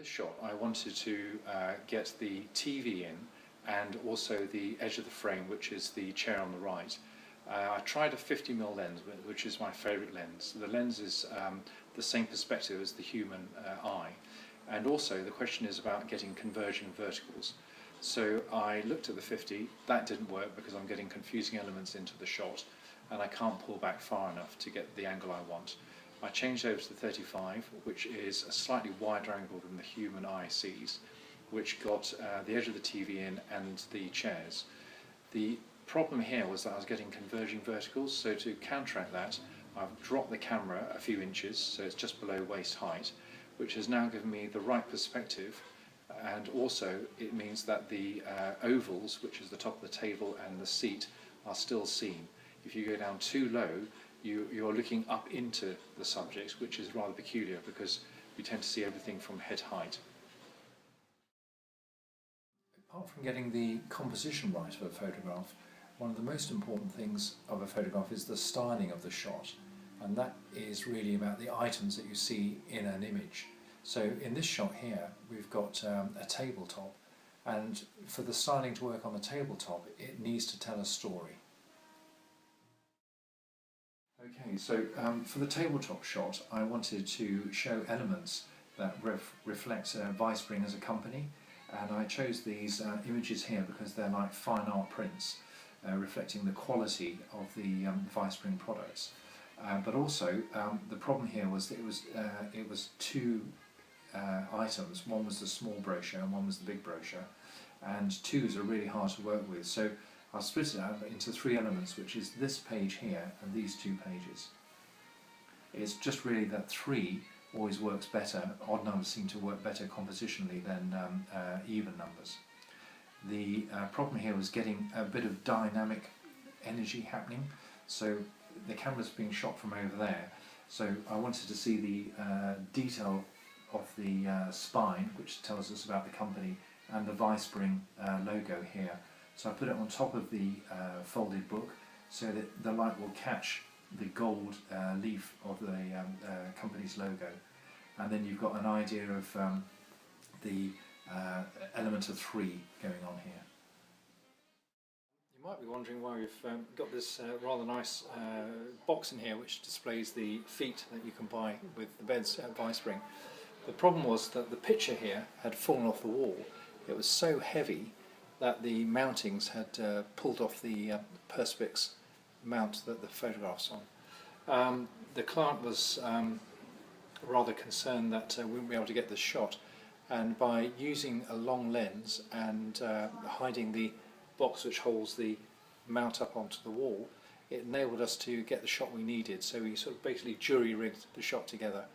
this shot, I wanted to get the TV in and also the edge of the frame, which is the chair on the right. I tried a 50mm lens, which is my favourite lens. The lens is the same perspective as the human eye, and also the question is about getting converging verticals. So I looked at the 50, that didn't work because I'm getting confusing elements into the shot and I can't pull back far enough to get the angle I want. I changed over to the 35, which is a slightly wider angle than the human eye sees, which got the edge of the TV in and the chairs. The problem here was that I was getting converging verticals, so to counteract that I've dropped the camera a few inches, so it's just below waist height, which has now given me the right perspective, and also it means that the ovals, which is the top of the table and the seat, are still seen. If you go down too low, you're looking up into the subject, which is rather peculiar because we tend to see everything from head height. Apart from getting the composition right of a photograph, one of the most important things of a photograph is the styling of the shot, and that is really about the items that you see in an image. So in this shot here we've got a tabletop, and for the styling to work on the tabletop it needs to tell a story. Okay, so for the tabletop shot I wanted to show elements that reflect Vispring as a company, and I chose these images here because they're like fine art prints reflecting the quality of the Vispring products. But also the problem here was that it was two items. One was the small brochure and one was the big brochure, and twos are really hard to work with. So I'll split it out into three elements, which is this page here and these two pages. It's just really that three always works better. Odd numbers seem to work better compositionally than even numbers. The problem here was getting a bit of dynamic energy happening. So the camera's being shot from over there. So I wanted to see the detail of the spine, which tells us about the company, and the Vispring logo here. So I put it on top of the folded book so that the light will catch the gold leaf of the company's logo, and then you've got an idea of the element of three going on here. You might be wondering why we've got this rather nice box in here which displays the feet that you can buy with the beds at Vispring. The problem was that the picture here had fallen off the wall. It was so heavy that the mountings had pulled off the Perspex mount that the photograph's on. The client was rather concerned that we wouldn't be able to get this shot, and by using a long lens and hiding the box which holds the mount up onto the wall, it enabled us to get the shot we needed. So we sort of basically jury-rigged the shot together,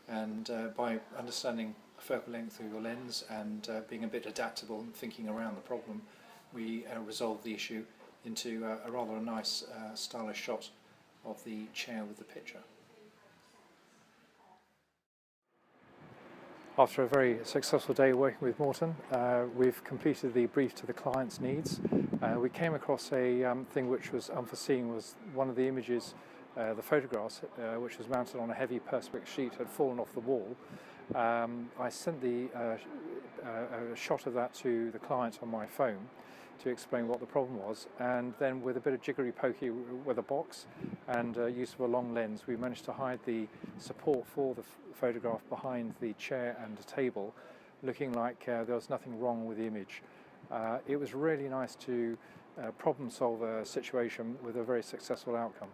and by understanding focal length of your lens and being a bit adaptable and thinking around the problem, we resolved the issue into a rather nice stylish shot of the chair with the picture. After a very successful day working with Morton, we've completed the brief to the client's needs. We came across a thing which was unforeseen. Was one of the images, the photographs, which was mounted on a heavy Perspex sheet, had fallen off the wall. I sent a shot of that to the client on my phone to explain what the problem was, and then with a bit of jiggery pokey with a box and use of a long lens, we managed to hide the support for the photograph behind the chair and the table, looking like there was nothing wrong with the image. It was really nice to problem solve a situation with a very successful outcome.